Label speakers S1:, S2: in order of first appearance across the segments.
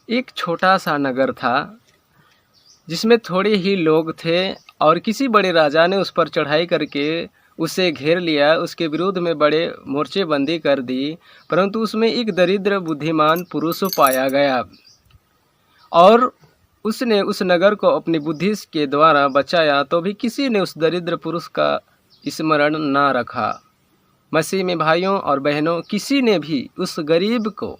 S1: एक छोटा सा नगर था जिसमें थोड़े ही लोग थे और किसी बड़े राजा ने उस पर चढ़ाई करके उसे घेर लिया, उसके विरोध में बड़े मोर्चेबंदी कर दी। परंतु उसमें एक दरिद्र बुद्धिमान पुरुष पाया गया और उसने उस नगर को अपनी बुद्धि के द्वारा बचाया, तो भी किसी ने उस दरिद्र पुरुष का स्मरण ना रखा। मसीह में भाइयों और बहनों, किसी ने भी उस गरीब को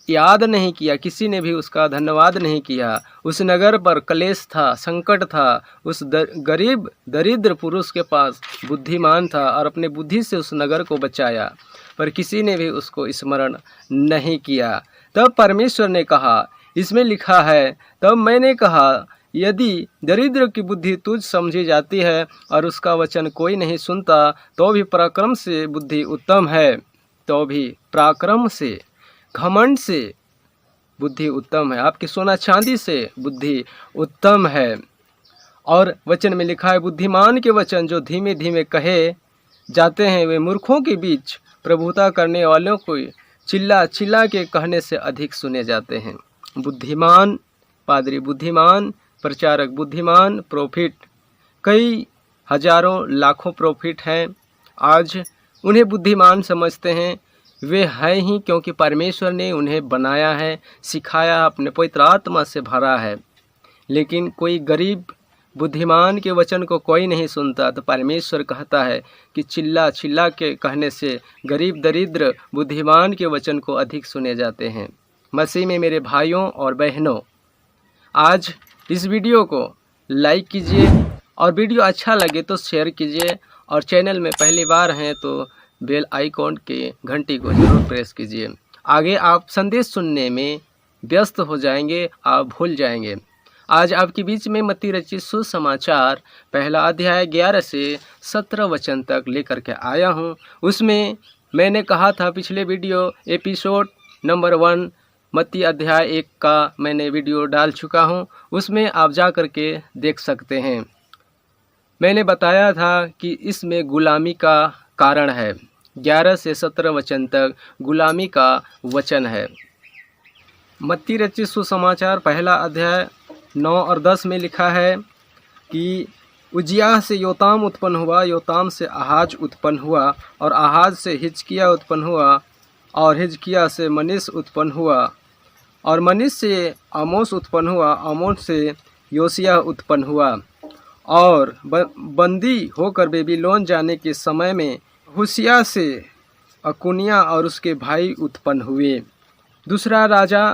S1: याद नहीं किया, किसी ने भी उसका धन्यवाद नहीं किया। उस नगर पर क्लेश था, संकट था। उस गरीब दरिद्र पुरुष के पास बुद्धिमान था और अपने बुद्धि से उस नगर को बचाया, पर किसी ने भी उसको स्मरण नहीं किया। तब परमेश्वर ने कहा, इसमें लिखा है, तब मैंने कहा, यदि दरिद्र की बुद्धि तुझ समझी जाती है और उसका वचन कोई नहीं सुनता, तो भी पराक्रम से बुद्धि उत्तम है, तो भी पराक्रम से, घमंड से बुद्धि उत्तम है। आपकी सोना चांदी से बुद्धि उत्तम है। और वचन में लिखा है, बुद्धिमान के वचन जो धीमे धीमे कहे जाते हैं, वे मूर्खों के बीच प्रभुता करने वालों को चिल्ला चिल्ला के कहने से अधिक सुने जाते हैं। बुद्धिमान पादरी बुद्धिमान, प्रचारक बुद्धिमान, प्रोफिट, कई हजारों लाखों प्रोफिट हैं, आज उन्हें बुद्धिमान समझते हैं। वे हैं ही क्योंकि परमेश्वर ने उन्हें बनाया है, सिखाया, अपने पवित्र आत्मा से भरा है। लेकिन कोई गरीब बुद्धिमान के वचन को कोई नहीं सुनता, तो परमेश्वर कहता है कि चिल्ला चिल्ला के कहने से गरीब दरिद्र बुद्धिमान के वचन को अधिक सुने जाते हैं। मसीह में मेरे भाइयों और बहनों, आज इस वीडियो को लाइक कीजिए और वीडियो अच्छा लगे तो शेयर कीजिए, और चैनल में पहली बार हैं तो बेल आइकॉन के घंटी को जरूर प्रेस कीजिए। आगे आप संदेश सुनने में व्यस्त हो जाएंगे, आप भूल जाएंगे। आज आपके बीच में मत्ती रचित सुसमाचार पहला अध्याय 11 से 17 वचन तक लेकर के आया हूँ। उसमें मैंने कहा था, पिछले वीडियो एपिसोड नंबर 1 मत्ती अध्याय 1 का मैंने वीडियो डाल चुका हूँ, उसमें आप जा कर के देख सकते हैं। मैंने बताया था कि इसमें गुलामी का कारण है। 11 से 17 वचन तक गुलामी का वचन है। मत्ती रचित सुसमाचार पहला अध्याय 9 और 10 में लिखा है कि उजियाह से योताम उत्पन्न हुआ, योताम से आहाज उत्पन्न हुआ, और आहाज से हिजकिया उत्पन्न हुआ, और हिजकिया से मनीष उत्पन्न हुआ, और मनीष से आमोस उत्पन्न हुआ, आमोस से योशिय्याह उत्पन्न हुआ। और बंदी होकर बेबीलोन जाने के समय में होशिय्याह से अकुनिया और उसके भाई उत्पन्न हुए। दूसरा राजा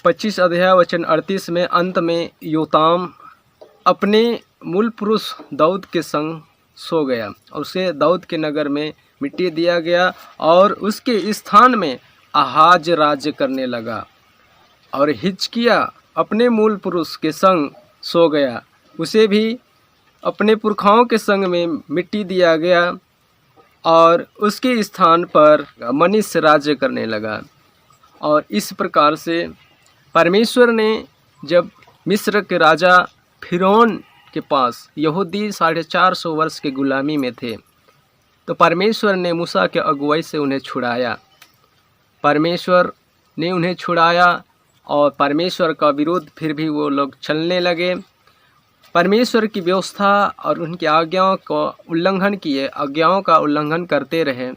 S1: 25 अध्याय वचन 38 में, अंत में योताम अपने मूल पुरुष दाऊद के संग सो गया और उसे दाऊद के नगर में मिट्टी दिया गया, और उसके स्थान में आहाज राज्य करने लगा। और हिजकिया अपने मूल पुरुष के संग सो गया, उसे भी अपने पुरखाओं के संग में मिट्टी दिया गया, और उसके स्थान पर मनीष राज्य करने लगा। और इस प्रकार से परमेश्वर ने, जब मिस्र के राजा फिरौन के पास यहूदी 450 वर्ष के गुलामी में थे, तो परमेश्वर ने मूसा के अगुवाई से उन्हें छुड़ाया। परमेश्वर ने उन्हें छुड़ाया और परमेश्वर का विरोध फिर भी वो लोग चलने लगे। परमेश्वर की व्यवस्था और उनकी आज्ञाओं का उल्लंघन किए, आज्ञाओं का उल्लंघन करते रहे,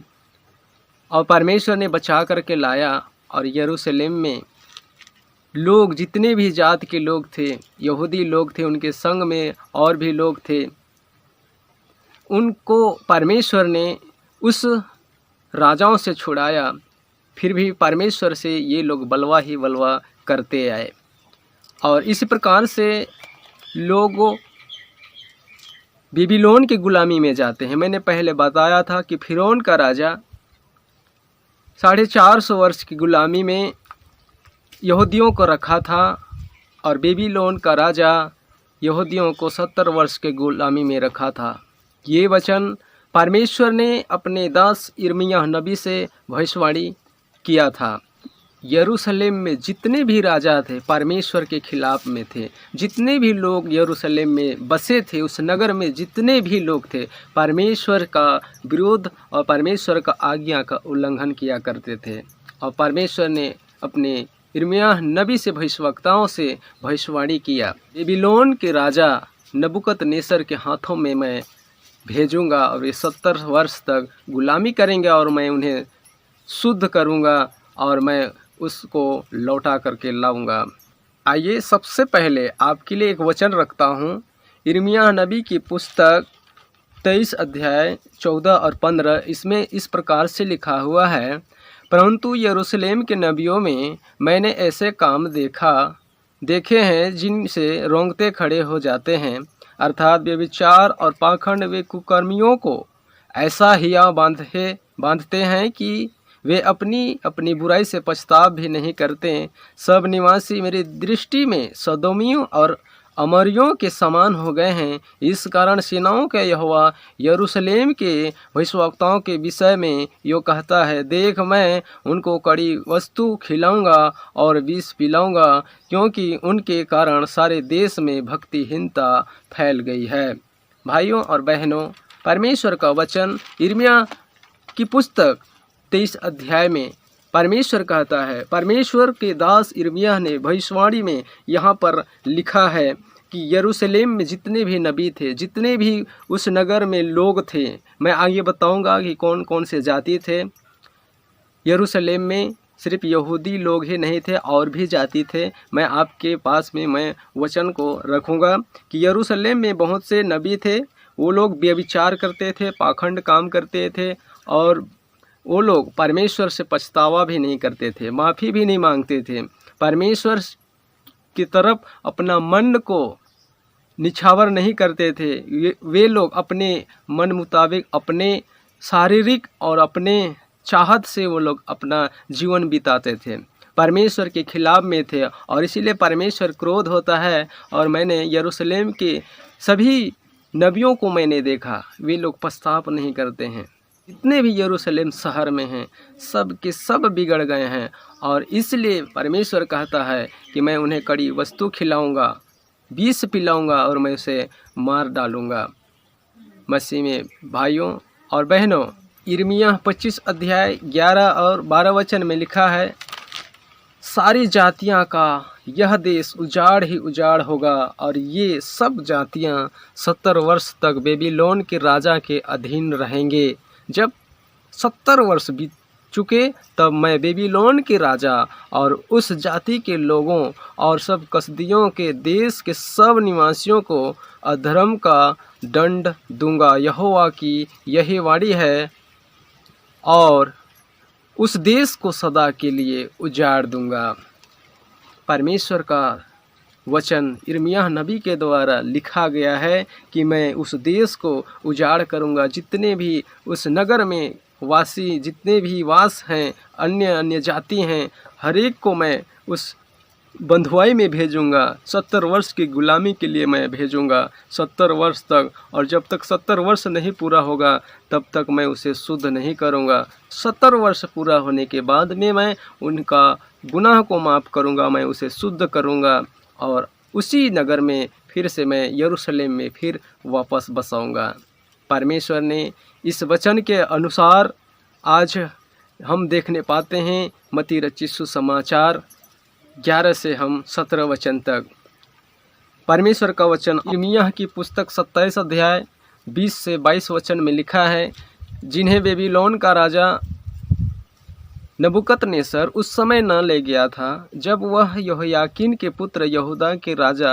S1: और परमेश्वर ने बचा करके लाया। और यरूशलेम में लोग, जितने भी जात के लोग थे, यहूदी लोग थे, उनके संग में और भी लोग थे, उनको परमेश्वर ने उस राजाओं से छुड़ाया। फिर भी परमेश्वर से ये लोग बलवा ही बलवा करते आए, और इस प्रकार से लोग बेबीलोन की गुलामी में जाते हैं। मैंने पहले बताया था कि फिरौन का राजा 450 वर्ष की गुलामी में यहूदियों को रखा था, और बेबीलोन का राजा यहूदियों को 70 वर्ष के गुलामी में रखा था। ये वचन परमेश्वर ने अपने दास यिर्मयाह नबी से भविष्यवाणी किया था। यरूशलेम में जितने भी राजा थे परमेश्वर के खिलाफ में थे, जितने भी लोग यरूशलेम में बसे थे, उस नगर में जितने भी लोग थे, परमेश्वर का विरोध और परमेश्वर का आज्ञा का उल्लंघन किया करते थे। और परमेश्वर ने अपने यिर्मयाह नबी से भविष्यवक्ताओं से भविष्यवाणी किया, बेबीलोन के राजा नबूकदनेस्सर के हाथों में मैं भेजूंगा और ये 70 वर्ष तक गुलामी करेंगे और मैं उन्हें शुद्ध करूंगा और मैं उसको लौटा करके लाऊंगा। आइए सबसे पहले आपके लिए एक वचन रखता हूँ। यिर्मयाह नबी की पुस्तक 23 अध्याय 14 और 15, इसमें इस प्रकार से लिखा हुआ है, परंतु यरूशलेम के नबियों में मैंने ऐसे काम देखे हैं जिनसे रोंगटे खड़े हो जाते हैं, अर्थात व्यभिचार और पाखंड वे कुकर्मियों को ऐसा हिया बांधते हैं कि वे अपनी अपनी बुराई से पछताव भी नहीं करते। सब निवासी मेरी दृष्टि में सदोमियों और अमरियों के समान हो गए हैं। इस कारण सेनाओं के यहोवा यरूशलेम के भविष्यवक्ताओं के विषय में यो कहता है, देख मैं उनको कड़ी वस्तु खिलाऊंगा और विष पिलाऊंगा, क्योंकि उनके कारण सारे देश में भक्तिहीनता फैल गई है। भाइयों और बहनों, परमेश्वर का वचन यिर्मयाह की पुस्तक 23 अध्याय में परमेश्वर कहता है, परमेश्वर के दास यिर्मयाह ने भविष्यवाणी में यहाँ पर लिखा है कि यरूशलेम में जितने भी नबी थे, जितने भी उस नगर में लोग थे, मैं आगे बताऊंगा कि कौन कौन से जाति थे। यरूशलेम में सिर्फ यहूदी लोग ही नहीं थे, और भी जाति थे। मैं आपके पास में मैं वचन को रखूंगा कि यरूशलेम में बहुत से नबी थे। वो लोग व्यभिचार करते थे, पाखंड काम करते थे, और वो लोग परमेश्वर से पछतावा भी नहीं करते थे, माफ़ी भी नहीं मांगते थे। परमेश्वर की तरफ अपना मन को निछावर नहीं करते थे। वे लोग अपने मन मुताबिक, अपने शारीरिक और अपने चाहत से वो लोग अपना जीवन बिताते थे, परमेश्वर के खिलाफ में थे, और इसीलिए परमेश्वर क्रोध होता है। और मैंने यरूशलेम के सभी नबियों को मैंने देखा, वे लोग पछतावा नहीं करते हैं। जितने भी यरूशलेम शहर में हैं, सब के सब बिगड़ गए हैं, और इसलिए परमेश्वर कहता है कि मैं उन्हें कड़ी वस्तु खिलाऊंगा, विष पिलाऊंगा और मैं उसे मार डालूंगा। मसीह में भाइयों और बहनों, यिर्मयाह 25 अध्याय 11 और 12 वचन में लिखा है, सारी जातियां का यह देश उजाड़ ही उजाड़ होगा, और ये सब जातियां 70 वर्ष तक बेबीलोन के राजा के अधीन रहेंगे। जब 70 वर्ष बीत चुके, तब मैं बेबीलोन के राजा और उस जाति के लोगों और सब कसदियों के देश के सब निवासियों को अधर्म का दंड दूंगा। यहोवा की यही वाणी है, और उस देश को सदा के लिए उजाड़ दूंगा। परमेश्वर का वचन यिर्मयाह नबी के द्वारा लिखा गया है कि मैं उस देश को उजाड़ करूंगा। जितने भी उस नगर में वासी, जितने भी वास हैं, अन्य अन्य जाति हैं, हर एक को मैं उस बंधुआई में भेजूंगा। 70 वर्ष की गुलामी के लिए मैं भेजूंगा, 70 वर्ष तक। और जब तक 70 वर्ष नहीं पूरा होगा, तब तक मैं उसे शुद्ध नहीं करूंगा। 70 वर्ष पूरा होने के बाद में मैं उनका गुनाह को माफ़ करूंगा, मैं उसे शुद्ध करूंगा, और उसी नगर में फिर से मैं यरूशलेम में फिर वापस बसाऊंगा। परमेश्वर ने इस वचन के अनुसार आज हम देखने पाते हैं मत्ती रचित सुसमाचार 11 से हम 17 वचन तक। परमेश्वर का वचन यिर्मयाह की पुस्तक 27 अध्याय 20 से 22 वचन में लिखा है, जिन्हें बेबीलोन का राजा नबूकदनेस्सर उस समय न ले गया था जब वह यहोयाकीन के पुत्र यहूदा के राजा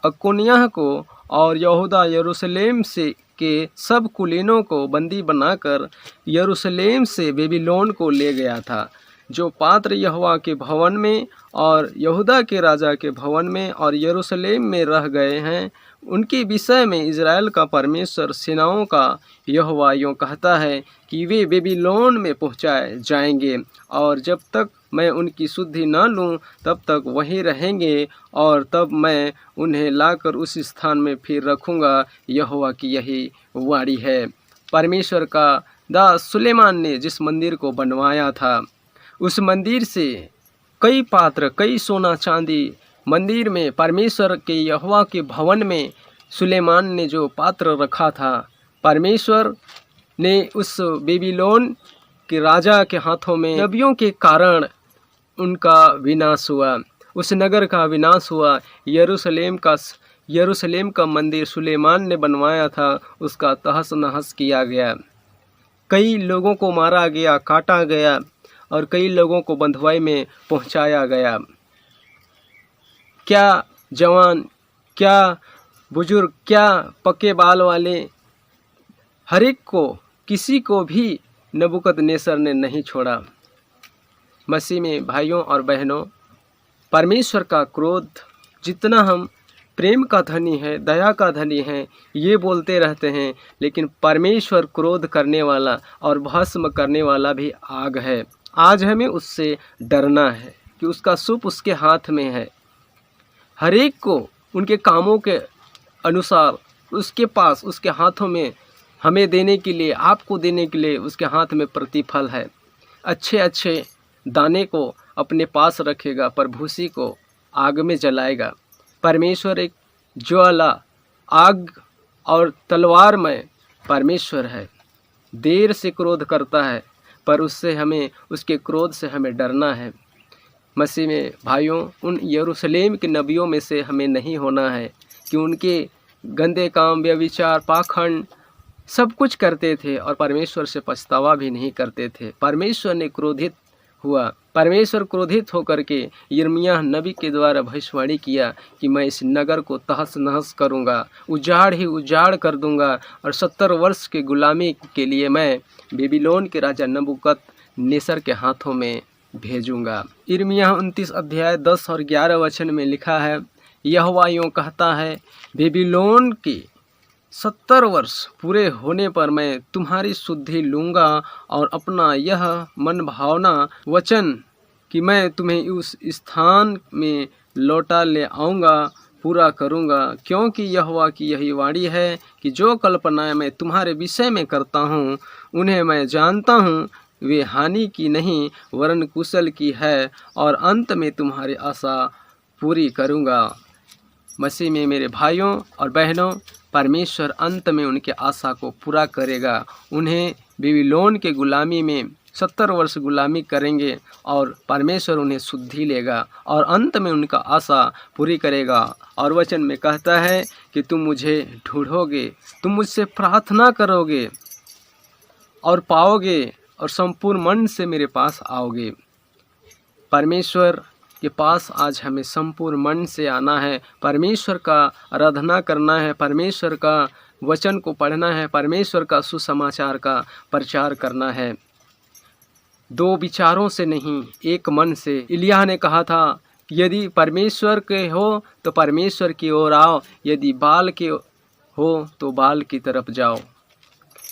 S1: अकोन्याह को और यहूदा यरूशलेम से के सब कुलीनों को बंदी बनाकर यरूशलेम से बेबीलोन को ले गया था। जो पात्र यहोवा के भवन में और यहूदा के राजा के भवन में और यरूशलेम में रह गए हैं, उनके विषय में इज़राइल का परमेश्वर सेनाओं का यहोवा यूँ कहता है कि वे बेबीलोन में पहुँचाए जाएंगे, और जब तक मैं उनकी शुद्धि न लूँ तब तक वहीं रहेंगे, और तब मैं उन्हें लाकर उस स्थान में फिर रखूँगा। यहोवा की यही वाणी है। परमेश्वर का दास सुलेमान ने जिस मंदिर को बनवाया था, उस मंदिर से कई पात्र, कई सोना चांदी मंदिर में, परमेश्वर के यहोवा के भवन में सुलेमान ने जो पात्र रखा था, परमेश्वर ने उस बेबीलोन के राजा के हाथों में नबियों के कारण उनका विनाश हुआ, उस नगर का विनाश हुआ। यरूशलेम का मंदिर सुलेमान ने बनवाया था, उसका तहस नहस किया गया। कई लोगों को मारा गया, काटा गया और कई लोगों को बंधुआई में पहुंचाया गया। क्या जवान, क्या बुजुर्ग, क्या पक्के बाल वाले, हर एक को, किसी को भी नबूकदनेस्सर ने नहीं छोड़ा। मसीह में भाइयों और बहनों, परमेश्वर का क्रोध, जितना हम प्रेम का धनी है, दया का धनी है, ये बोलते रहते हैं, लेकिन परमेश्वर क्रोध करने वाला और भस्म करने वाला भी आग है। आज हमें उससे डरना है कि उसका सूप उसके हाथ में है। हर एक को उनके कामों के अनुसार उसके पास, उसके हाथों में हमें देने के लिए, आपको देने के लिए उसके हाथ में प्रतिफल है। अच्छे अच्छे दाने को अपने पास रखेगा, पर भूसी को आग में जलाएगा। परमेश्वर एक ज्वाला, आग और तलवार में परमेश्वर है। देर से क्रोध करता है, पर उससे हमें, उसके क्रोध से हमें डरना है। मसीह में भाइयों, उन यरूशलेम के नबियों में से हमें नहीं होना है कि उनके गंदे काम, व्यभिचार, पाखंड सब कुछ करते थे और परमेश्वर से पछतावा भी नहीं करते थे। परमेश्वर ने क्रोधित हुआ। परमेश्वर क्रोधित होकर के यिर्मयाह नबी के द्वारा भविष्यवाणी किया कि मैं इस नगर को तहस नहस करूँगा, उजाड़ ही उजाड़ कर दूँगा और 70 वर्ष के गुलामी के लिए मैं बेबीलोन के राजा नबूकदनेस्सर के हाथों में भेजूँगा। यिर्मयाह 29 अध्याय 10 और 11 वचन में लिखा है, यहोवा यूँ कहता है, बेबीलोन के 70 वर्ष पूरे होने पर मैं तुम्हारी शुद्धि लूँगा और अपना यह मन भावना वचन कि मैं तुम्हें उस स्थान में लौटा ले आऊँगा पूरा करूँगा। क्योंकि यहोवा की यही वाणी है कि जो कल्पनाएं मैं तुम्हारे विषय में करता हूँ, उन्हें मैं जानता हूँ, वे हानि की नहीं वरन कुशल की है, और अंत में तुम्हारी आशा पूरी करूँगा। मसीह में मेरे भाइयों और बहनों, परमेश्वर अंत में उनके आशा को पूरा करेगा। उन्हें बेबीलोन के गुलामी में 70 वर्ष गुलामी करेंगे और परमेश्वर उन्हें शुद्धि लेगा और अंत में उनका आशा पूरी करेगा। और वचन में कहता है कि तुम मुझे ढूंढोगे, तुम मुझसे प्रार्थना करोगे और पाओगे और संपूर्ण मन से मेरे पास आओगे। परमेश्वर के पास आज हमें संपूर्ण मन से आना है, परमेश्वर का आराधना करना है, परमेश्वर का वचन को पढ़ना है, परमेश्वर का सुसमाचार का प्रचार करना है। दो विचारों से नहीं, एक मन से। इलिय्याह ने कहा था, यदि परमेश्वर के हो तो परमेश्वर की ओर आओ, यदि बाल के हो तो बाल की तरफ जाओ।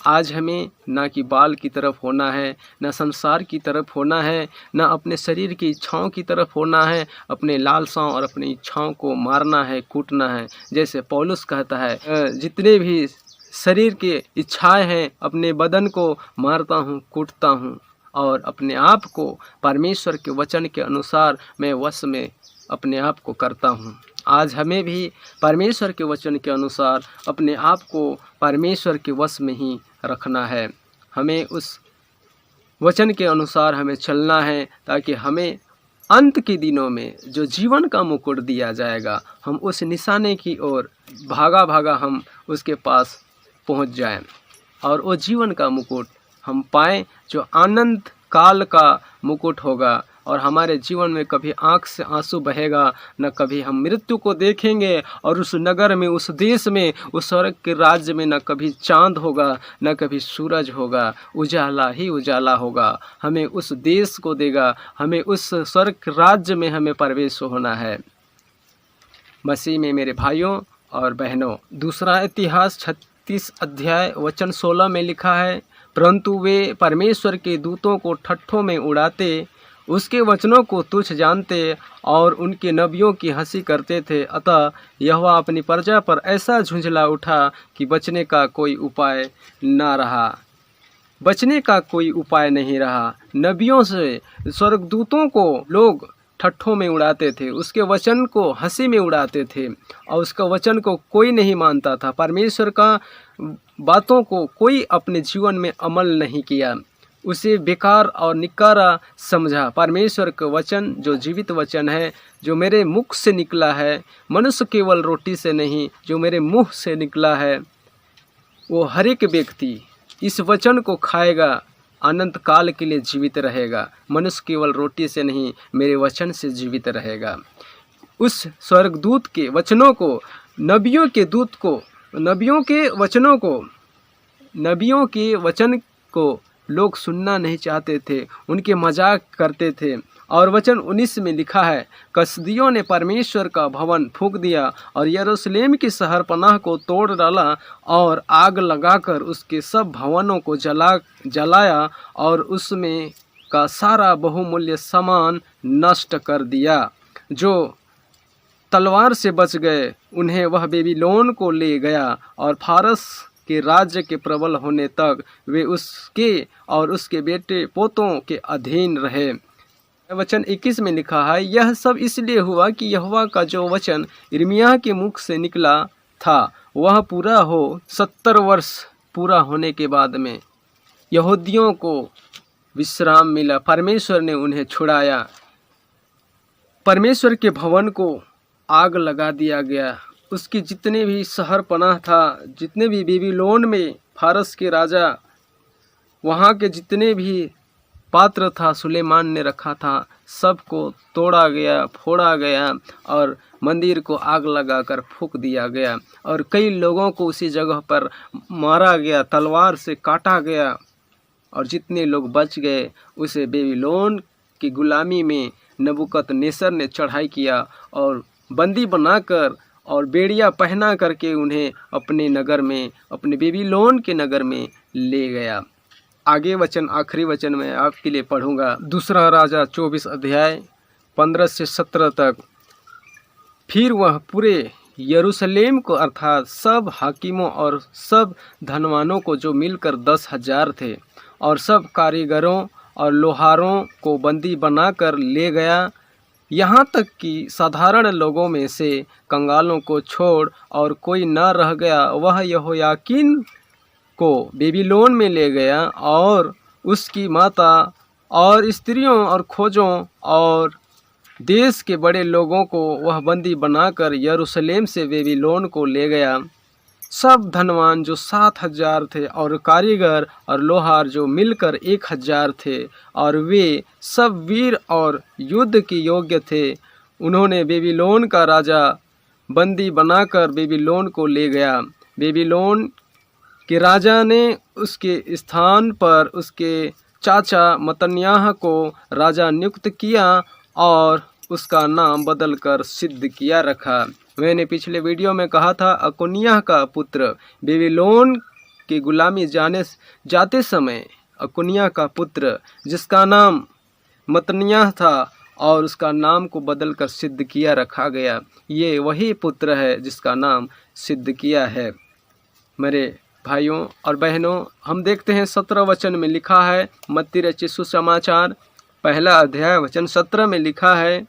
S1: आज हमें ना कि बाल की तरफ होना है, ना संसार की तरफ होना है, ना अपने शरीर की इच्छाओं की तरफ होना है, अपने लालसाओं और अपनी इच्छाओं को मारना है, कूटना है। जैसे पौलुस कहता है, जितने भी शरीर की इच्छाएं हैं, अपने बदन को मारता हूँ, कूटता हूँ और अपने आप को परमेश्वर के वचन के अनुसार मैं वश में अपने आप को करता हूँ। आज हमें भी परमेश्वर के वचन के अनुसार अपने आप को परमेश्वर के वश में ही रखना है। हमें उस वचन के अनुसार हमें चलना है, ताकि हमें अंत के दिनों में जो जीवन का मुकुट दिया जाएगा, हम उस निशाने की ओर भागा भागा हम उसके पास पहुंच जाएं और वो जीवन का मुकुट हम पाएं, जो आनंद काल का मुकुट होगा। और हमारे जीवन में कभी आँख से आंसू बहेगा, न कभी हम मृत्यु को देखेंगे। और उस नगर में, उस देश में, उस स्वर्ग के राज्य में न कभी चांद होगा, न कभी सूरज होगा, उजाला ही उजाला होगा। हमें उस देश को देगा, हमें उस स्वर्ग राज्य में हमें प्रवेश होना है। मसीह में मेरे भाइयों और बहनों, दूसरा इतिहास 36 अध्याय वचन 16 में लिखा है, परंतु वे परमेश्वर के दूतों को ठट्ठों में उड़ाते, उसके वचनों को तुच्छ जानते और उनके नबियों की हंसी करते थे। अतः यहोवा अपनी प्रजा पर ऐसा झुंझला उठा कि बचने का कोई उपाय न रहा, बचने का कोई उपाय नहीं रहा। नबियों से, स्वर्गदूतों को लोग ठट्ठों में उड़ाते थे, उसके वचन को हंसी में उड़ाते थे और उसका वचन को कोई नहीं मानता था। परमेश्वर का बातों को कोई अपने जीवन में अमल नहीं किया। उसे बेकार और निकारा समझा। परमेश्वर का वचन जो जीवित वचन है, जो मेरे मुख से निकला है, मनुष्य केवल रोटी से नहीं, जो मेरे मुंह से निकला है, वो हर एक व्यक्ति इस वचन को खाएगा, अनंत काल के लिए जीवित रहेगा। मनुष्य केवल रोटी से नहीं, मेरे वचन से जीवित रहेगा। उस स्वर्गदूत के वचनों को, नबियों के दूत को, नबियों के वचनों को, नबियों के वचन को लोग सुनना नहीं चाहते थे, उनके मजाक करते थे। और वचन 19 में लिखा है, कसदियों ने परमेश्वर का भवन फूंक दिया और यरूशलेम की शहरपनाह को तोड़ डाला और आग लगाकर उसके सब भवनों को जलाया और उसमें का सारा बहुमूल्य सामान नष्ट कर दिया। जो तलवार से बच गए उन्हें वह बेबीलोन को ले गया और फारस के राज्य के प्रबल होने तक वे उसके और उसके बेटे पोतों के अधीन रहे। वचन 21 में लिखा है, यह सब इसलिए हुआ कि यहोवा का जो वचन यिर्मयाह के मुख से निकला था वह पूरा हो। 70 वर्ष पूरा होने के बाद में यहूदियों को विश्राम मिला। परमेश्वर ने उन्हें छुड़ाया। परमेश्वर के भवन को आग लगा दिया गया। उसकी जितने भी शहर पनाह था, जितने भी बेबीलोन में फारस के राजा, वहाँ के जितने भी पात्र था सुलेमान ने रखा था, सबको तोड़ा गया, फोड़ा गया और मंदिर को आग लगाकर फूंक दिया गया। और कई लोगों को उसी जगह पर मारा गया, तलवार से काटा गया। और जितने लोग बच गए उसे बेबीलोन की गुलामी में नबूकदनेस्सर ने चढ़ाई किया और बंदी बनाकर और बेड़िया पहना करके उन्हें अपने नगर में, अपने बेबीलोन के नगर में ले गया। आगे वचन, आखिरी वचन में आपके लिए पढ़ूंगा। दूसरा राजा 24 अध्याय 15 से 17 तक। फिर वह पूरे यरूशलेम को अर्थात सब हाकिमों और सब धनवानों को जो मिलकर 10,000 थे और सब कारीगरों और लोहारों को बंदी बनाकर ले गया, यहाँ तक कि साधारण लोगों में से कंगालों को छोड़ और कोई न रह गया। वह यहोयाकीन को बेबीलोन में ले गया और उसकी माता और स्त्रियों और खोजों और देश के बड़े लोगों को वह बंदी बनाकर यरूशलेम से बेबीलोन को ले गया। सब धनवान जो 7,000 थे और कारीगर और लोहार जो मिलकर 1,000 थे और वे सब वीर और युद्ध के योग्य थे, उन्होंने बेबीलोन का राजा बंदी बनाकर बेबीलोन को ले गया। बेबीलोन के राजा ने उसके स्थान पर उसके चाचा मत्तन्याह को राजा नियुक्त किया और उसका नाम बदलकर सिदकिय्याह रखा। मैंने पिछले वीडियो में कहा था, अकोनिय्याह का पुत्र बेबीलोन की गुलामी जाते समय अकोनिय्याह का पुत्र जिसका नाम मत्तन्याह था और उसका नाम को बदलकर सिदकिय्याह रखा गया। ये वही पुत्र है जिसका नाम सिदकिय्याह है। मेरे भाइयों और बहनों, हम देखते हैं 17 वचन में लिखा है, मत्ती रचित सुसमाचार 1 अध्याय वचन 17 में लिखा है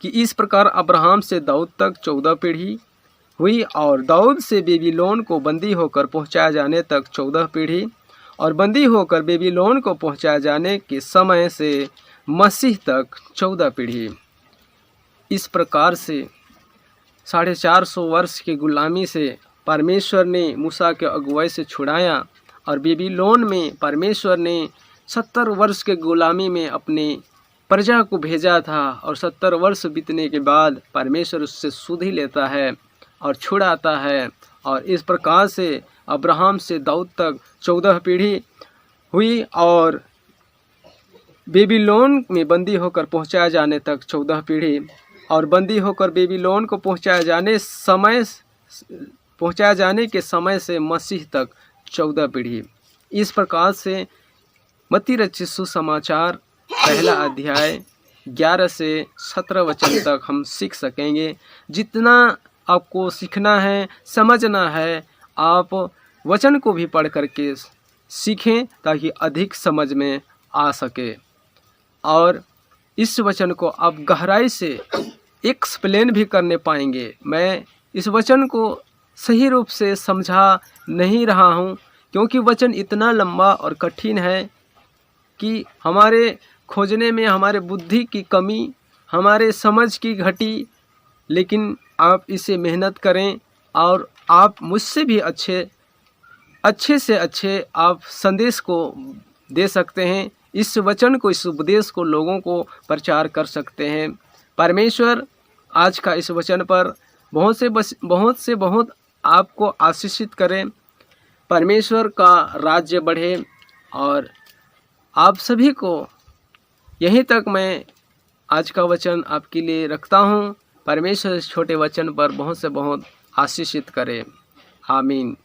S1: कि इस प्रकार अब्राहम से दाऊद तक 14 पीढ़ी हुई और दाऊद से बेबीलोन को बंदी होकर पहुंचाए जाने तक 14 पीढ़ी और बंदी होकर बेबीलोन को पहुंचाए जाने के समय से मसीह तक 14 पीढ़ी। इस प्रकार से 450 वर्ष की गुलामी से परमेश्वर ने मूसा के अगुवाई से छुड़ाया और बेबीलोन में परमेश्वर ने 70 वर्ष के गुलामी में अपने प्रजा को भेजा था और 70 वर्ष बीतने के बाद परमेश्वर उससे सुधि लेता है और छुड़ाता है। और इस प्रकार से अब्राहम से दाऊद तक 14 पीढ़ी हुई और बेबीलोन में बंदी होकर पहुंचाए जाने तक 14 पीढ़ी और बंदी होकर बेबीलोन को पहुंचाए जाने के समय से मसीह तक 14 पीढ़ी। इस प्रकार से मत्ती रचित सुसमाचार 1 अध्याय 11 से 17 वचन तक हम सीख सकेंगे। जितना आपको सीखना है, समझना है, आप वचन को भी पढ़ करके सीखें ताकि अधिक समझ में आ सके और इस वचन को आप गहराई से एक्सप्लेन भी करने पाएंगे। मैं इस वचन को सही रूप से समझा नहीं रहा हूँ क्योंकि वचन इतना लंबा और कठिन है कि हमारे खोजने में हमारे बुद्धि की कमी, हमारे समझ की घटी, लेकिन आप इसे मेहनत करें और आप मुझसे भी अच्छे से अच्छे आप संदेश को दे सकते हैं। इस वचन को, इस उपदेश को लोगों को प्रचार कर सकते हैं। परमेश्वर आज का इस वचन पर बहुत आपको आशीषित करें। परमेश्वर का राज्य बढ़े और आप सभी को यहीं तक मैं आज का वचन आपके लिए रखता हूँ। परमेश्वर इस छोटे वचन पर बहुत आशीषित करे। आमीन।